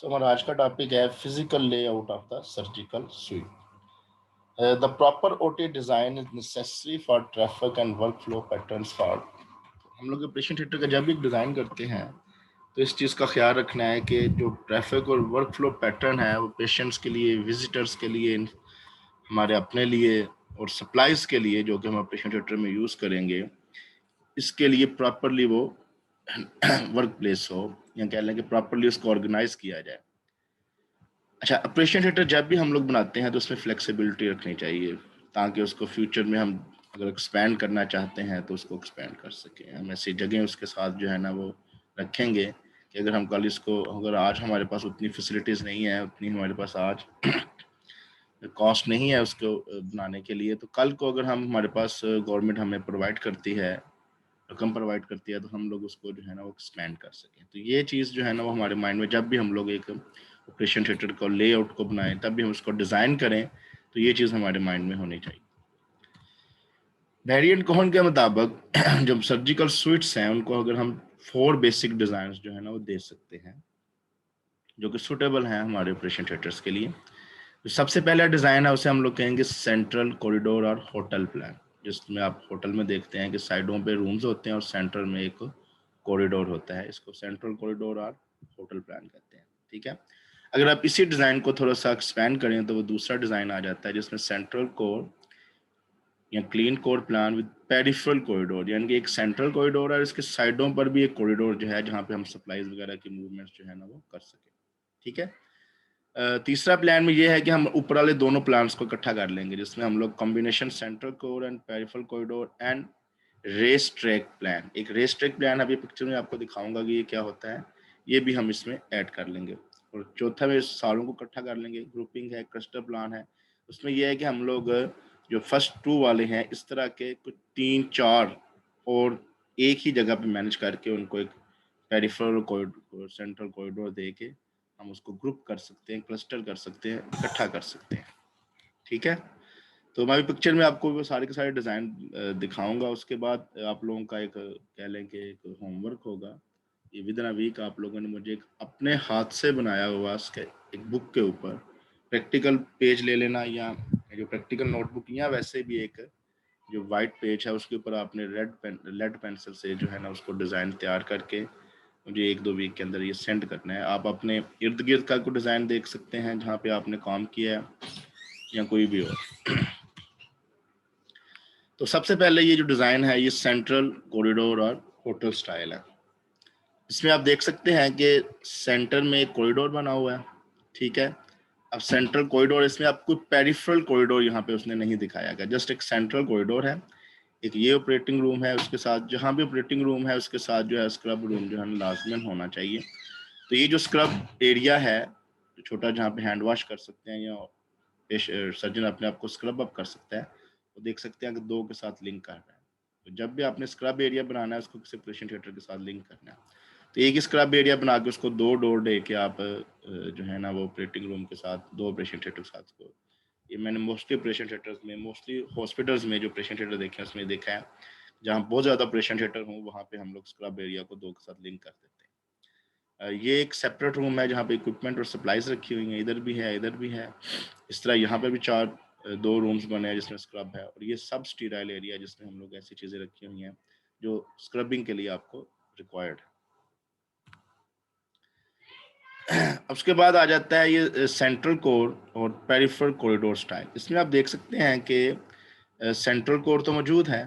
हमारा आज का टॉपिक है physical layout of the surgical suite. The proper OT design is necessary for traffic and work flow patterns for. हम लोग operation theatre का जब भी डिज़ाइन करते हैं तो इस चीज़ का ख्याल रखना है कि जो ट्रैफिक और वर्क फ्लो पैटर्न है वो पेशेंट्स के लिए, विजिटर्स के लिए, हमारे अपने लिए और सप्लाईज के लिए जो कि हम ऑपरेशन थिएटर में यूज़ करेंगे, इसके लिए प्रॉपरली वो वर्क प्लेस हो, या कह लें कि प्रॉपरली उसको ऑर्गेनाइज किया जाए। अच्छा, ऑपरेशन थिएटर जब भी हम लोग बनाते हैं तो उसमें फ्लेक्सिबिलिटी रखनी चाहिए ताकि उसको फ्यूचर में हम अगर एक्सपैंड करना चाहते हैं तो उसको एक्सपैंड कर सकें। हम ऐसी जगह उसके साथ जो है ना वो रखेंगे कि अगर हम कल इसको, अगर आज हमारे पास उतनी फैसिलिटीज़ नहीं है, उतनी हमारे पास आज कॉस्ट नहीं है उसको बनाने के लिए, तो कल को अगर हम, हमारे पास गवर्नमेंट हमें प्रोवाइड करती है, रकम प्रोवाइड करती है, तो हम लोग उसको जो है ना वो एक्सपेंड कर सकें। तो ये चीज़ जो है ना वो हमारे माइंड में, जब भी हम लोग एक ऑपरेशन थिएटर को लेआउट को बनाएं, तब भी हम उसको डिज़ाइन करें, तो ये चीज़ हमारे माइंड में होनी चाहिए। वेरिएंट कोहन के मुताबिक जो सर्जिकल सुइट्स हैं उनको अगर हम 4 बेसिक डिज़ाइन जो है ना वो दे सकते हैं जो कि सुटेबल हैं हमारे ऑपरेशन थिएटर्स के लिए। तो सबसे पहला डिज़ाइन है उसे हम लोग कहेंगे सेंट्रल कॉरिडोर और होटल प्लान, जिसमें आप होटल में देखते हैं कि साइडों पे रूम्स होते हैं और सेंटर में एक कॉरिडोर होता है। इसको सेंट्रल कॉरिडोर और होटल प्लान कहते हैं। ठीक है, अगर आप इसी डिज़ाइन को थोड़ा सा एक्सपैंड करें तो वो दूसरा डिज़ाइन आ जाता है जिसमें सेंट्रल कोर या clean core plan with peripheral corridor, यानी कि एक सेंट्रल कॉरिडोर और इसके साइडों पर भी एक कॉरिडोर जो है जहाँ पे हम सप्लाईज वगैरह की मूवमेंट्स जो है ना वो कर सकें। ठीक है, तीसरा प्लान में ये है कि हम ऊपर वाले दोनों प्लान्स को इकट्ठा कर लेंगे, जिसमें हम लोग combination central core and peripheral corridor and race track plan, एक रेस ट्रैक प्लान अभी पिक्चर में आपको दिखाऊंगा कि ये क्या होता है, ये भी हम इसमें ऐड कर लेंगे। और चौथा में सालों को इकट्ठा कर लेंगे, ग्रुपिंग है, क्लस्टर प्लान है। उसमें यह है कि हम लोग जो फर्स्ट 2 वाले हैं इस तरह के कुछ 3-4 और एक ही जगह पे मैनेज करके उनको एक पेरिफेरल कॉरिडोर, सेंट्रल कॉरिडोर दे के हम उसको ग्रुप कर सकते हैं, क्लस्टर कर सकते हैं, इकट्ठा कर सकते हैं। ठीक है, तो मैं भी पिक्चर में आपको वो सारे के सारे डिज़ाइन दिखाऊंगा। उसके बाद आप लोगों का एक कह लें कि एक होमवर्क होगा, ये विद इन अ वीक आप लोगों ने मुझे एक अपने हाथ से बनाया हुआ एक बुक के ऊपर प्रैक्टिकल पेज ले लेना, या जो प्रैक्टिकल नोटबुक, या वैसे भी एक जो वाइट पेज है उसके ऊपर आपने लेड पेंसिल से जो है ना उसको डिज़ाइन तैयार करके मुझे 1-2 वीक के अंदर ये सेंड करना है। आप अपने इर्द गिर्द का कोई डिज़ाइन देख सकते हैं जहाँ पे आपने काम किया है या कोई भी हो। तो सबसे पहले ये जो डिज़ाइन है ये सेंट्रल कॉरिडोर और होटल स्टाइल है। इसमें आप देख सकते हैं कि सेंटर में एक कॉरिडोर बना हुआ है। ठीक है, अब सेंट्रल कॉरिडोर, इसमें आपको पेरिफेरल कॉरिडोर यहाँ पे उसने नहीं दिखाया गया, जस्ट एक सेंट्रल कॉरिडोर है। एक ये ऑपरेटिंग रूम है, उसके साथ जहाँ भी ऑपरेटिंग रूम है उसके साथ जो है स्क्रब रूम जो है लाजमन होना चाहिए। तो ये जो स्क्रब एरिया है, छोटा जहाँ पे हैंड वॉश कर सकते हैं या सर्जन अपने आप को स्क्रब अप कर सकता है, वो देख सकते हैं कि 2 के साथ लिंक कर रहा है। तो जब भी आपने स्क्रब एरिया बनाना है उसको किसी ऑपरेशन थिएटर के साथ लिंक करना है, तो एक ही स्क्रब एरिया बना के उसको 2 डोर दे के आप जो है ना वो ऑपरेटिंग रूम के साथ 2 ऑपरेशन थिएटर के साथ को, ये मैंने मोस्टली ऑपरेशन थिएटर्स में, मोस्टली हॉस्पिटल्स में जो ऑपरेशन थिएटर देखे हैं उसमें देखा है, जहाँ बहुत ज़्यादा ऑपरेशन थिएटर हों वहाँ पे हम लोग स्क्रब एरिया को 2 के साथ लिंक कर देते हैं। ये एक सेपरेट रूम है जहाँ पे इक्विपमेंट और सप्लाईज रखी हुई हैं, इधर भी है, इधर भी है। इस तरह यहाँ पे भी 2 रूम्स बने हैं जिसमें स्क्रब है, और ये सब स्टीराइल एरिया जिसमें हम लोग ऐसी चीज़ें रखी हुई हैं जो स्क्रबिंग के लिए आपको रिक्वायर्ड है। उसके बाद आ जाता है ये सेंट्रल कोर और पेरिफेरल कॉरिडोर स्टाइल। इसमें आप देख सकते हैं कि सेंट्रल कोर तो मौजूद है,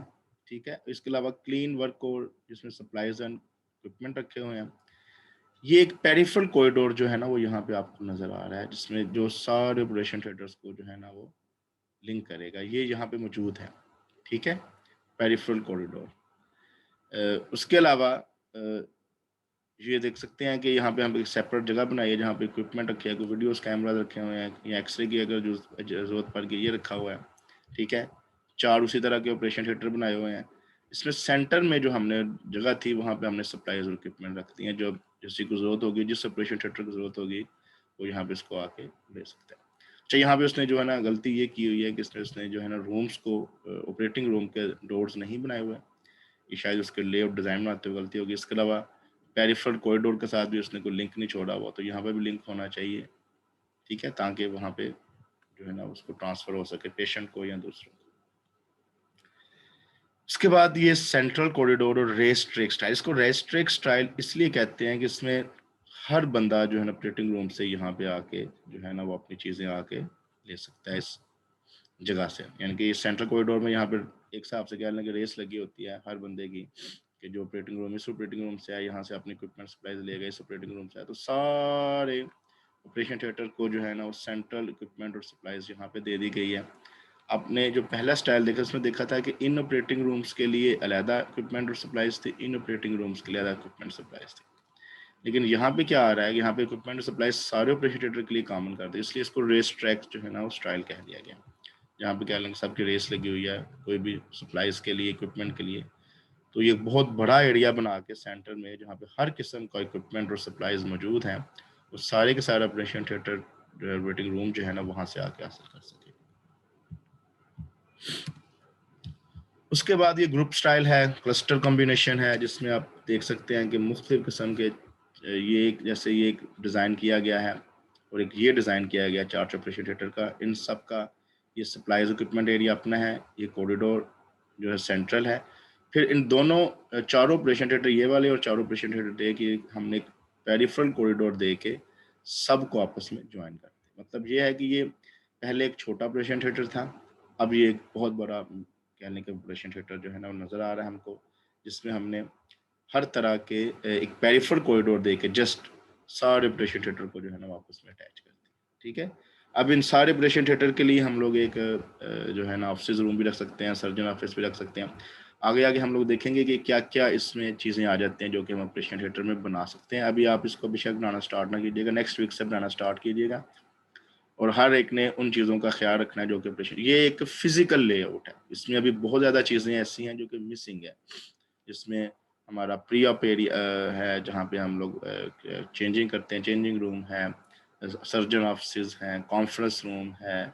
ठीक है, इसके अलावा क्लीन वर्क कोर जिसमें सप्लाईज एंड इक्विपमेंट रखे हुए हैं। ये एक पेरिफेरल कॉरिडोर जो है ना वो यहाँ पे आपको नजर आ रहा है, जिसमें जो सारे ऑपरेशन थिएटर्स को जो है ना वो लिंक करेगा, ये यहाँ पे मौजूद है। ठीक है, पेरिफेरल कॉरिडोर। उसके अलावा ये देख सकते हैं कि यहाँ पे हम एक सेपरेट जगह बनाई है जहाँ पे इक्विपमेंट रखे हैं, कोई वीडियोस कैमरा रखे हुए हैं, या एक्सरे की अगर जो जरूरत पड़ गई ये रखा हुआ है। ठीक है, 4 उसी तरह के ऑपरेशन थिएटर बनाए हुए हैं। इसमें सेंटर में जो हमने जगह थी वहाँ पे हमने सप्लाईज और इक्विपमेंट रख दी हैं, जो जिसकी को जरूरत होगी, जिस ऑपरेशन थिएटर की जरूरत होगी वो यहाँ पे इसको आके ले सकता है। अच्छा, यहाँ पे उसने जो है ना गलती ये की हुई है कि उसने जो है ना रूम्स को, ऑपरेटिंग रूम के डोर्स नहीं बनाए हुए हैं, ये शायद उसके लेआउट डिज़ाइन बनाते हुए गलती होगी। इसके अलावा पेरिफेरल कॉरिडोर के साथ भी उसने कोई लिंक नहीं छोड़ा हुआ, तो यहाँ पे भी लिंक होना चाहिए, ठीक है, ताकि वहाँ पे जो है ना उसको ट्रांसफर हो सके पेशेंट को या दूसरों को। उसके बाद ये सेंट्रल कॉरिडोर और रेस ट्रैक स्टाइल, इसको रेस ट्रैक स्टाइल इसलिए कहते हैं कि इसमें हर बंदा जो है ना ऑपरेटिंग रूम से यहाँ पे आके जो है ना वो अपनी चीज़ें आके ले सकता है इस जगह से। यानी कि सेंट्रल कॉरिडोर में यहाँ पे एक हिसाब से कह लें कि रेस लगी होती है हर बंदे की, कि जो ऑपरेटिंग रूम इस ऑपरेटिंग रूम से आए, यहाँ से अपनी इक्विपमेंट सप्लाईज ले गए, इस ऑपरेटिंग रूम से आए, तो सारे ऑपरेशन थिएटर को जो है ना वो सेंट्रल इक्विपमेंट और सप्लाईज यहाँ पे दे दी गई है। आपने जो पहला स्टाइल देखा उसमें देखा था कि इन ऑपरेटिंग रूम्स के लिए अलहदा इक्विपमेंट और सप्लाईज थी, इन ऑपरेटिंग रूम्स के लिए अलग इक्विपमेंट सप्लाईज थी। लेकिन यहाँ पे क्या आ रहा है कि यहाँ पे इक्विपमेंट और सप्लाईज सारे ऑपरेशन थिएटर के लिए कॉमन कर दी, इसलिए इसको रेस ट्रैक जो है ना वो स्टाइल कह दिया गया। जहाँ पे क्या लेंगे सबकी रेस लगी हुई है कोई भी सप्लाईज के लिए, इक्विपमेंट के लिए। तो ये बहुत बड़ा एरिया बना के सेंटर में जहाँ पे हर किस्म का इक्विपमेंट और सप्लाईज मौजूद हैं, वो सारे के सारे ऑपरेशन थिएटर वेटिंग रूम जो है ना वहाँ से आके हासिल कर सके। उसके बाद ये ग्रुप स्टाइल है, क्लस्टर कॉम्बिनेशन है, जिसमें आप देख सकते हैं कि मुख्तलिफ किस्म के ये एक जैसे ये एक डिज़ाइन किया गया है और एक ये डिज़ाइन किया गया चार्ट ऑपरेशन थिएटर का। इन सब का ये सप्लाईज इक्विपमेंट एरिया अपना है, ये कॉरिडोर जो है सेंट्रल है। फिर इन दोनों चारों ऑपरेशन थिएटर ये वाले और चारों ऑपरेशन थिएटर दे के हमने एक पेरिफेरल कॉरिडोर दे के सबको आपस में ज्वाइन करते हैं। मतलब ये है कि ये पहले एक छोटा ऑपरेशन थिएटर था, अब ये एक बहुत बड़ा कहने के ऑपरेशन थिएटर जो है ना वो नज़र आ रहा है हमको, जिसमें हमने हर तरह के एक पेरिफेरल कॉरिडोर दे के जस्ट सारे ऑपरेशन थिएटर को जो है ना आपस में अटैच कर दिया, ठीक है। अब इन सारे ऑपरेशन थिएटर के लिए हम लोग एक जो है ना ऑफिस रूम भी रख सकते हैं, सर्जन ऑफिस भी रख सकते हैं। आगे आगे हम लोग देखेंगे कि क्या क्या इसमें चीज़ें आ जाती हैं जो कि हम ऑपरेशन थिएटर में बना सकते हैं। अभी आप इसको बेशक बनाना स्टार्ट ना कीजिएगा, नेक्स्ट वीक से बनाना स्टार्ट कीजिएगा, और हर एक ने उन चीज़ों का ख्याल रखना है जो कि ऑपरेशन, ये एक फिजिकल लेआउट है, इसमें अभी बहुत ज़्यादा चीज़ें ऐसी हैं जो कि मिसिंग है। जिसमें हमारा प्री ऑप एरिया है जहाँ पे हम लोग चेंजिंग करते हैं, चेंजिंग रूम है, सर्जन ऑफिस हैं, कॉन्फ्रेंस रूम है,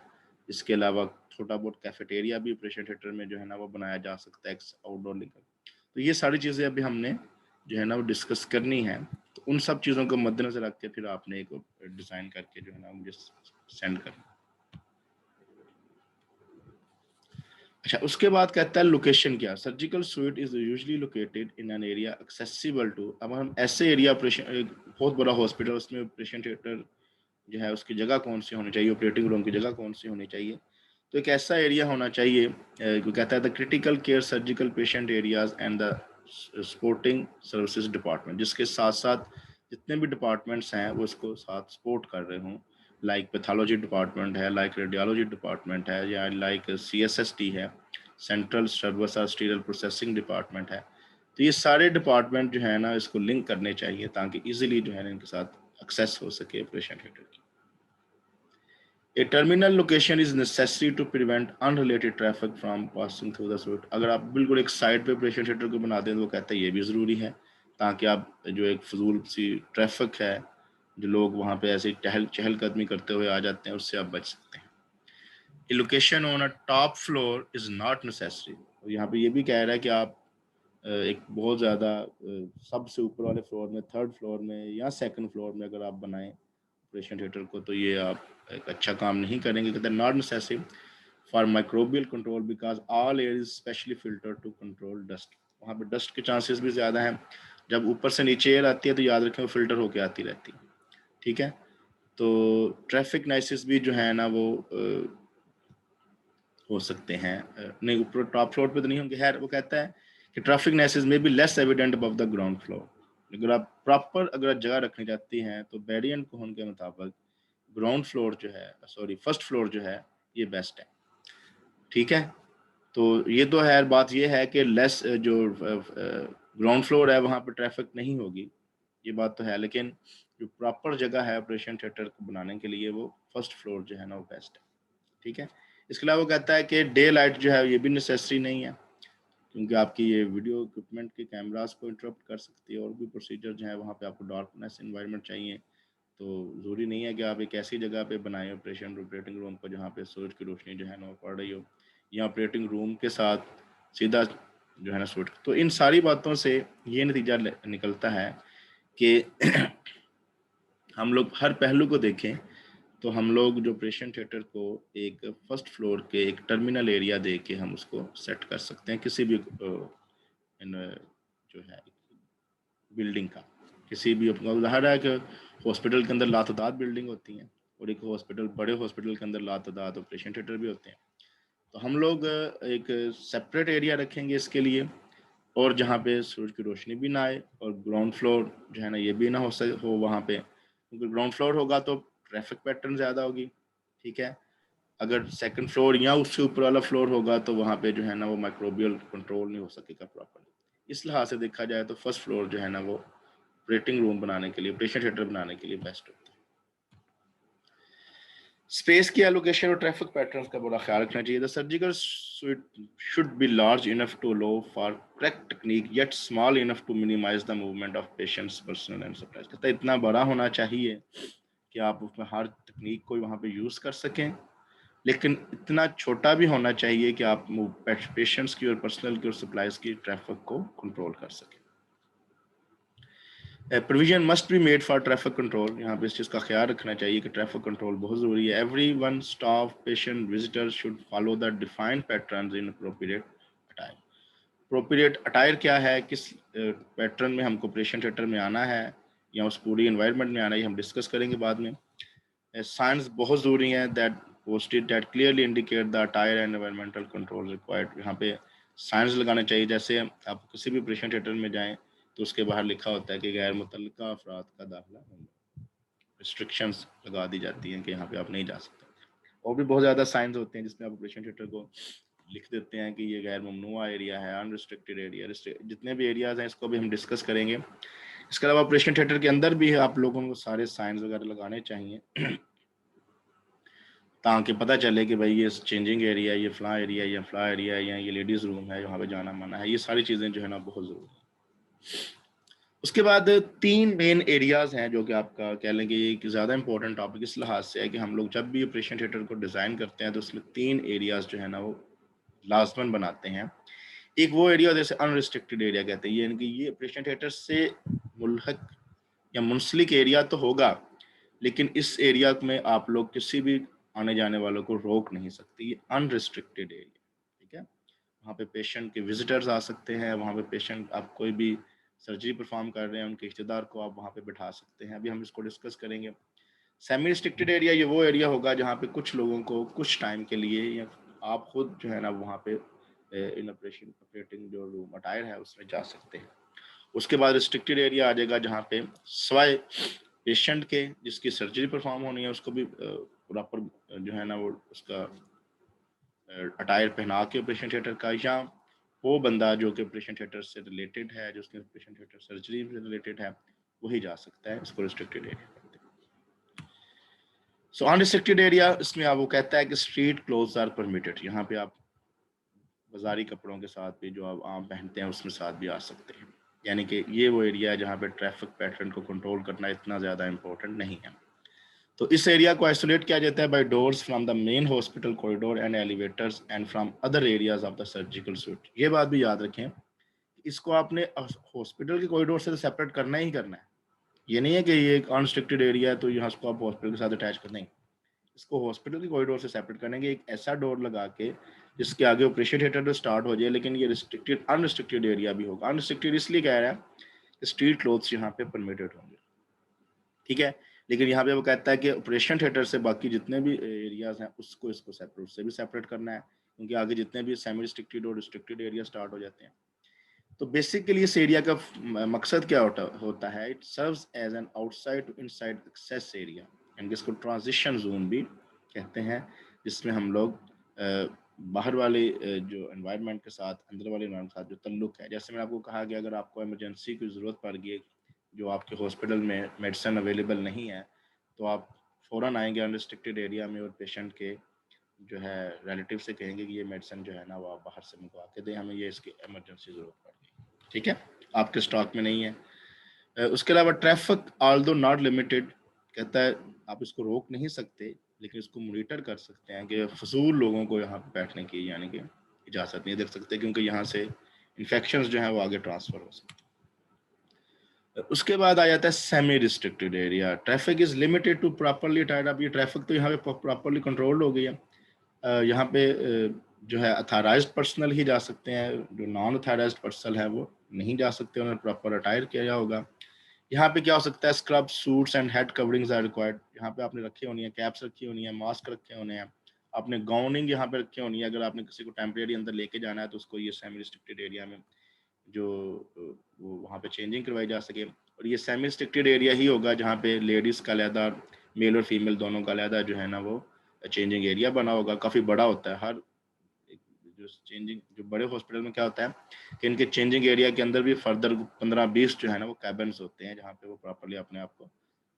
इसके अलावा छोटा बहुत कैफेटेरिया भी ऑपरेशन थिएटर में जो है ना वो बनाया जा सकता है आउटडोर लेकर। तो ये सारी चीज़ें अभी हमने जो है ना वो डिस्कस करनी है, तो उन सब चीज़ों को मद्देनजर रख के फिर आपने एक डिज़ाइन करके जो है ना मुझे सेंड करना। अच्छा, उसके बाद कहता है लोकेशन क्या, surgical suite is usually located in an area accessible to. अब हम ऐसे एरिया ऑपरेशन, बहुत बड़ा हॉस्पिटल उसमें ऑपरेशन थिएटर जो है उसकी जगह कौन सी होनी चाहिए, ऑपरेटिंग रूम की जगह कौन सी होनी चाहिए, तो एक ऐसा एरिया होना चाहिए जो कहता है the critical care surgical patient areas and the supporting services department, जिसके साथ साथ जितने भी डिपार्टमेंट्स हैं वो इसको साथ सपोर्ट कर रहे हों, लाइक पैथोलॉजी डिपार्टमेंट है, लाइक रेडियोलॉजी डिपार्टमेंट है, या लाइक CSST है, सेंट्रल सर्विस स्टीरियल प्रोसेसिंग डिपार्टमेंट है। तो ये सारे डिपार्टमेंट जो है ना इसको लिंक करने चाहिए ताकि इजीली जो है ना इनके साथ एक्सेस हो सके ऑपरेशन थिएटर की। A terminal location is necessary to prevent unrelated traffic from passing through the suite। अगर आप बिल्कुल एक साइड पे ऑपरेशन थिएटर को बना दें तो वो कहता है ये भी ज़रूरी है, ताकि आप जो एक फजूल सी ट्रैफिक है, जो लोग वहाँ पे ऐसे चहलकदमी करते हुए आ जाते हैं, उससे आप बच सकते हैं। A location on a top floor is not necessary। और यहाँ पे ये भी कह रहा है कि आप एक बहुत ज़्यादा सबसे ऊपर वाले फ्लोर में, थर्ड फ्लोर में या सेकंड फ्लोर में अगर आप बनाएं ऑपरेशन थिएटर को, तो ये आप एक अच्छा काम नहीं करेंगे। कहते हैं not necessary for microbial control because all air is specially filter to control dust. वहाँ पे डस्ट के चांसेस भी ज़्यादा हैं, जब ऊपर से नीचे एयर आती है तो याद रखें वो फिल्टर होके आती रहती है, ठीक है। तो ट्रैफिक नाइसिस भी जो है ना वो हो सकते हैं, नहीं ऊपर टॉप फ्लोर पे तो नहीं होंगे। खैर वो कहता है कि ट्रैफिक नाइसिस में भी less evident above the ground floor. अगर आप प्रॉपर अगर जगह रखनी चाहती हैं तो बैरियन कोहन के मुताबिक ग्राउंड फ्लोर जो है, सॉरी फर्स्ट फ्लोर जो है ये बेस्ट है, ठीक है। तो ये तो है, बात ये है कि लेस जो ग्राउंड फ्लोर है वहाँ पे ट्रैफिक नहीं होगी, ये बात तो है, लेकिन जो प्रॉपर जगह है ऑपरेशन थिएटर को बनाने के लिए वो फर्स्ट फ्लोर जो है ना वो बेस्ट है, ठीक है। इसके अलावा वो कहता है कि डे लाइट जो है ये भी नेसेसरी नहीं है, क्योंकि आपकी ये वीडियो इक्विपमेंट के कैमरास को इंटरप्ट कर सकती है, और भी प्रोसीजर जो है वहाँ पे आपको डार्कनेस इन्वायरमेंट चाहिए। तो ज़रूरी नहीं है कि आप एक ऐसी जगह पे बनाएं ऑपरेटिंग रूम को जहाँ पे सूरज की रोशनी जो है ना वो पड़ रही हो, या ऑपरेटिंग रूम के साथ सीधा जो है ना सूरज। तो इन सारी बातों से ये नतीजा निकलता है कि हम लोग हर पहलू को देखें तो हम लोग जो ऑपरेशन थिएटर को एक फर्स्ट फ्लोर के एक टर्मिनल एरिया दे के हम उसको सेट कर सकते हैं किसी भी जो है बिल्डिंग का। किसी भी उदाहरण है कि हॉस्पिटल के अंदर लातादाद बिल्डिंग होती हैं और एक हॉस्पिटल, बड़े हॉस्पिटल के अंदर लातादाद ऑपरेशन थिएटर भी होते हैं। तो हम लोग एक सेपरेट एरिया रखेंगे इसके लिए, और जहाँ पे सूरज की रोशनी भी ना आए, और ग्राउंड फ्लोर जो है ना ये भी ना हो वहाँ पे, क्योंकि ग्राउंड फ्लोर होगा तो ट्रैफिक पैटर्न ज़्यादा होगी। ठीक है, अगर सेकंड फ्लोर या उससे ऊपर वाला फ्लोर होगा तो वहाँ पे जो है ना वो माइक्रोबियल कंट्रोल नहीं हो सकेगा प्रॉपरली। इस लिहाज से देखा जाए तो फर्स्ट फ्लोर जो है ना वो ऑपरेटिंग रूम बनाने के लिए, ऑपरेशन थिएटर बनाने के लिए बेस्ट होता है। स्पेस की एलोकेशन और ट्रैफिक पैटर्न्स का बड़ा ख्याल रखना चाहिए। The surgical suite should be large enough to allow for correct technique yet small enough to minimize the movement of patients, personnel and supplies। कहता है इतना बड़ा होना चाहिए कि आप उसमें हर तकनीक को वहाँ पे यूज़ कर सकें, लेकिन इतना छोटा भी होना चाहिए कि आप पेशेंट्स की और पर्सनल की और सप्लाईज की ट्रैफिक को कंट्रोल कर सकें। Provision must be made for traffic control. यहाँ पे इस चीज़ का ख्याल रखना चाहिए कि ट्रैफिक कंट्रोल बहुत ज़रूरी है। Every one staff, patient, visitor should follow the defined pattern in appropriate attire. Appropriate attire क्या है, किस पैटर्न में हमको ऑपरेशन थिएटर में आना है या उस पूरी एनवायरनमेंट में आना है, ये हम डिस्कस करेंगे बाद में। साइंस बहुत ज़रूरी है that posted that clearly indicate the attire and environmental control required. यहाँ पे साइंस लगाना चाहिए। जैसे आप किसी भी ऑपरेशन थिएटर में जाएं तो उसके बाहर लिखा होता है कि गैर मुतल्लिका अफराद का दाखिला होगा, रिस्ट्रिक्शंस लगा दी जाती हैं कि यहाँ पे आप नहीं जा सकते। और भी बहुत ज़्यादा साइंस होते हैं जिसमें आप ऑपरेशन थिएटर को लिख देते हैं कि ये गैर ममनुआ एरिया है, अनरिस्ट्रिक्टेड एरिया। जितने भी एरियाज हैं इसको भी हम डिस्कस करेंगे। इसके अलावा ऑपरेशन थिएटर के अंदर भी आप लोगों को सारे साइंस वगैरह लगाने चाहिए ताकि पता चले कि भाई ये चेंजिंग एरिया है, ये फ्ला एरिया है, या फ्ला एरिया है, या ये लेडीज़ रूम है, वहाँ पे जाना माना है। ये सारी चीज़ें जो है ना बहुत ज़रूरी है। उसके बाद 3 मेन एरियाज़ हैं जो कि आपका कह लेंगे एक ज़्यादा इंपॉर्टेंट टॉपिक इस लिहाज से है कि हम लोग जब भी ऑपरेशन थिएटर को डिज़ाइन करते हैं तो उसमें 3 एरियाज़ जो है ना वो लाजमन बनाते हैं। एक वो एरिया जैसे अनरिस्ट्रिक्टेड एरिया कहते हैं, यानी कि ये ऑपरेशन थिएटर से मुल्हक या मुंसलिक एरिया तो होगा, लेकिन इस एरिया में आप लोग किसी भी आने जाने वालों को रोक नहीं सकते। ये अनरिस्ट्रिक्टेड एरिया, ठीक है। वहाँ पे पेशेंट के विजिटर्स आ सकते हैं, वहाँ पे पेशेंट, आप कोई भी सर्जरी परफॉर्म कर रहे हैं उनके रिश्तेदार को आप वहाँ पे बैठा सकते हैं। अभी हम इसको डिस्कस करेंगे। सेमी रिस्ट्रिक्टेड एरिया ये वो एरिया होगा जहाँ पे कुछ लोगों को कुछ टाइम के लिए या आप खुद जो है ना वहाँ पे इन ऑपरेटिंग जो रूम अटायर है उसमें जा सकते हैं। उसके बाद रिस्ट्रिक्टेड एरिया आ जाएगा जहाँ पे सवाए पेशेंट के जिसकी सर्जरी परफॉर्म होनी है उसको भी प्रॉपर जो है ना वो उसका अटायर पहना के ऑपरेशन थिएटर का, या वो बंदा जो कि ऑपरेशन थिएटर से रिलेटेड है, जो उसके ऑपरेशन थिएटर सर्जरी से रिलेटेड है, वही जा सकता है। इसको रिस्ट्रिक्टेड एरिया कहते हैं। सो अनरिस्ट्रिक्टेड एरिया इसमें आप वो कहता है कि स्ट्रीट क्लोथ्स आर परमिटेड। यहाँ पे आप बाजारी कपड़ों के साथ भी जो आप आम पहनते हैं उसमें साथ भी आ सकते हैं। यानी कि ये वो एरिया है जहाँ पे ट्रैफिक पैटर्न को कंट्रोल करना इतना ज़्यादा इंपॉर्टेंट नहीं है। तो इस एरिया को आइसोलेट किया जाता है by doors from the main hospital corridor and elevators and from other areas of the surgical suite. ये बात भी याद रखें, इसको आपने हॉस्पिटल के कॉरिडोर से सेपरेट करना ही करना है। ये नहीं है कि ये एक अनरिस्ट्रिक्टेड एरिया है तो यहाँ इसको आप हॉस्पिटल के साथ अटैच कर देंगे। इसको हॉस्पिटल के कॉरिडोर से सेपरेट करेंगे, एक ऐसा डोर लगा के जिसके आगे ऑपरेशन थिएटर तो स्टार्ट हो जाए, लेकिन ये रिस्ट्रिक्टेड अनरिस्ट्रिक्टेड एरिया भी होगा। अनरिस्ट्रिक्टेड इसलिए कह रहा है स्ट्रीट क्लोथ्स यहाँ पे परमिटेड होंगे, ठीक है। लेकिन यहाँ पे वो कहता है कि ऑपरेशन थिएटर से बाकी जितने भी एरियाज हैं उसको इसको सेपरेट, उससे भी सेपरेट करना है, क्योंकि आगे जितने भी सेमी रिस्ट्रिक्टेड और रिस्ट्रिक्टेड एरिया स्टार्ट हो जाते हैं। तो बेसिकली इस एरिया का मकसद क्या होता है, it serves as an outside to inside access area, यानी इसको ट्रांजिशन जोन भी कहते हैं, जिसमें हम लोग बाहर वाले जो एनवायरनमेंट के साथ अंदर वाले एनवायरनमेंट के साथ जो तल्लुक है। जैसे मैंने आपको कहा कि अगर आपको इमरजेंसी की ज़रूरत पड़ गई, जो आपके हॉस्पिटल में मेडिसिन अवेलेबल नहीं है, तो आप फ़ौरन आएंगे अनरिस्ट्रिक्टेड एरिया में और पेशेंट के जो है रिलेटिव से कहेंगे कि ये मेडिसिन जो है ना वो आप बाहर से मंगवा के दें, हमें ये इसकी इमरजेंसी ज़रूरत पड़ गई, ठीक है, आपके स्टॉक में नहीं है। उसके अलावा ट्रैफिक ऑल्दो नॉट लिमिटेड, कहता है आप इसको रोक नहीं सकते, लेकिन इसको मॉनिटर कर सकते हैं कि फजूल लोगों को यहाँ पे बैठने की यानी कि इजाज़त नहीं दे सकते, क्योंकि यहाँ से इन्फेक्शंस जो हैं वो आगे ट्रांसफ़र हो सकते हैं। उसके बाद आ जाता है semi restricted area. Traffic is limited to properly tied up. ये ट्रैफिक तो यहाँ पे प्रॉपरली कंट्रोल्ड हो गई है। यहाँ पे जो है अथॉराइज्ड पर्सनल ही जा सकते हैं, जो नॉन अथॉराइज्ड पर्सनल है वो नहीं जा सकते, उन्हें प्रॉपर अटायर किया होगा। यहाँ पे क्या हो सकता है, scrub suits and head coverings are required. यहाँ पे आपने रखी होनी है, कैप्स रखी होनी है, मास्क रखे होने हैं, आपने गाउनिंग यहाँ पे रखी होनी है। अगर आपने किसी को टेम्परेरी अंदर लेके जाना है तो उसको ये सेमी रिस्ट्रिक्टेड एरिया में जो वो वहाँ पे चेंजिंग करवाई जा सके। और ये सेमी रिस्ट्रिक्टेड एरिया ही होगा जहाँ पे लेडीज़ का अलहदा, मेल और फीमेल दोनों का अलहदा जो है ना वो चेंजिंग एरिया बना होगा। काफ़ी बड़ा होता है। हर जो चेंजिंग, जो बड़े हॉस्पिटल में क्या होता है कि इनके चेंजिंग एरिया के अंदर भी फर्दर 15-20 जो है ना वो कैबिन्स होते हैं जहाँ पे वो प्रॉपरली अपने आप को,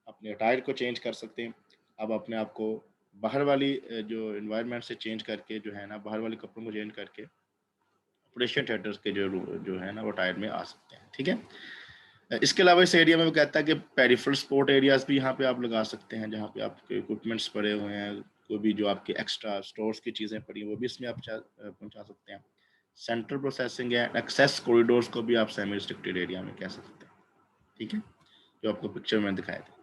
अपने अटायर को चेंज कर सकते हैं। अब अपने आप को बाहर वाली जो इन्वायरमेंट से चेंज करके जो है ना, बाहर वाले कपड़ों को चेंज करके ऑपरेशन थिएटर्स के जो है ना वो टायर में आ सकते हैं। ठीक है। इसके अलावा इस एरिया में वो कहता है कि पेरिफेरल स्पोर्ट एरियाज भी यहाँ पे आप लगा सकते हैं, जहाँ पे आपके इक्विपमेंट्स पड़े हुए हैं, कोई भी जो आपकी एक्स्ट्रा स्टोर्स की चीज़ें पड़ी हैं वो भी इसमें आप पहुँचा सकते हैं। सेंट्रल प्रोसेसिंग है, एक्सेस कॉरिडोर्स को भी आप सेमी रिस्ट्रिक्टेड एरिया में कह सकते हैं। ठीक है, जो आपको पिक्चर में दिखाया था।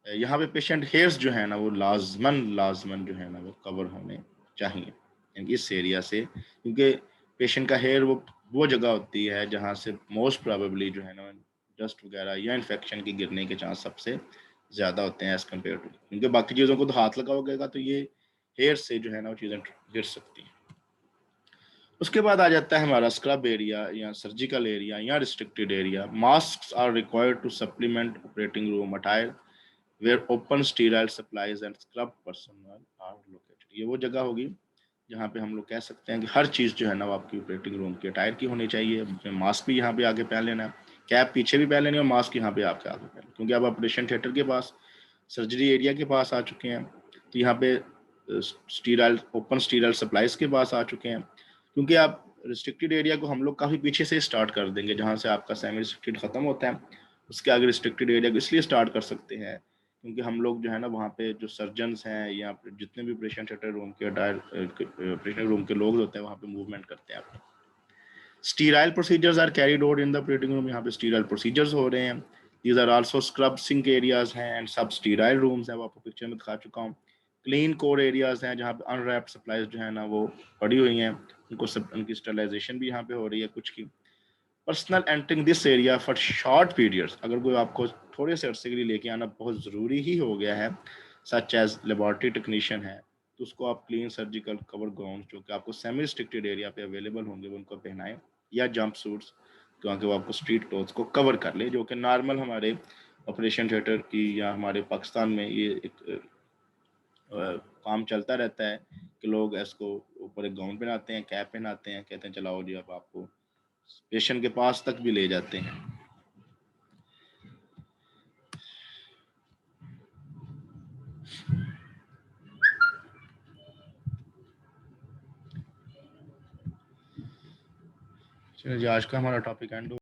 यहाँ पे पेशेंट हेयर्स जो है ना वो लाजमन जो है ना वो कवर होने चाहिए, यानी इस एरिया से, क्योंकि पेशेंट का हेयर वो जगह होती है जहाँ से मोस्ट प्रोबेबली जो है ना डस्ट वगैरह या इन्फेक्शन के गिरने के चांस सबसे ज़्यादा होते हैं एज़ कम्पेयर टू, क्योंकि बाकी चीज़ों को तो हाथ लगाओगेगा तो ये हेयर से जो है ना वो चीज़ें गिर सकती हैं। उसके बाद आ जाता है हमारा स्क्रब एरिया या सर्जिकल एरिया या restricted area. Mask are required to supplement operating room attire where open sterile supplies and scrub personnel are located. ये वो जगह होगी जहाँ पे हम लोग कह सकते हैं कि हर चीज़ जो है ना वो आपकी ऑपरेटिंग रूम के अटायर की होनी चाहिए। मास्क भी यहाँ पे आगे पहन लेना है, कैप पीछे भी पहन लेनी है और मास्क यहाँ पे आपके आगे पहन, क्योंकि आप ऑपरेशन थिएटर के पास, सर्जरी एरिया के पास आ चुके हैं, तो यहाँ पे स्टीराइल, ओपन स्टीराइल सप्लाईज के पास आ चुके हैं। क्योंकि आप रिस्ट्रिक्टेड एरिया को हम लोग काफ़ी पीछे से स्टार्ट कर देंगे, जहाँ से आपका सेमी रिस्ट्रिक्टेड ख़त्म होता है उसके आगे रिस्ट्रिक्टेड एरिया को इसलिए स्टार्ट कर सकते हैं क्योंकि हम लोग जो है ना वहाँ पे जो सर्जन्स हैं या जितने भी ऑपरेशन थिएटर रूम के ऑपरेशन रूम के लोग होते हैं वहाँ पे मूवमेंट करते हैं। Sterile procedures are carried out in the operating room. यहाँ पे स्टीराइल प्रोसीजर्स हो रहे हैं। These are also scrub sink areas हैं एंड सब स्टीराइल रूम्स हैं, वो आपको पिक्चर में दिखा चुका हूँ। क्लीन कोर एरियाज हैं जहाँ पे अनरैप्ड सप्लाईज जो है ना वो पड़ी हुई हैं, उनकी स्टरलाइजेशन भी यहाँ पे हो रही है कुछ की। Personal entering this area for short periods, अगर कोई आपको थोड़े से अरसे के लिए लेके आना बहुत ज़रूरी ही हो गया है, सच एज लेबॉर्ट्री टेक्नीशियन है, तो उसको आप क्लीन सर्जिकल कवर गाउन जो कि आपको सेमी रिस्ट्रिक्टेड एरिया पे अवेलेबल होंगे वो उनको पहनाएं, या जंप सूट्स क्योंकि वो आपको स्ट्रीट क्लोथ्स को कवर कर ले, जो कि नॉर्मल हमारे ऑपरेशन थिएटर की या हमारे पाकिस्तान में ये एक काम चलता रहता है कि लोग इसको ऊपर एक गाउन पहनाते हैं, कैप पहनाते हैं, कहते हैं चलाओ जी अब आपको पेशेंट के पास तक भी ले जाते हैं। चलिए आज का हमारा टॉपिक एंड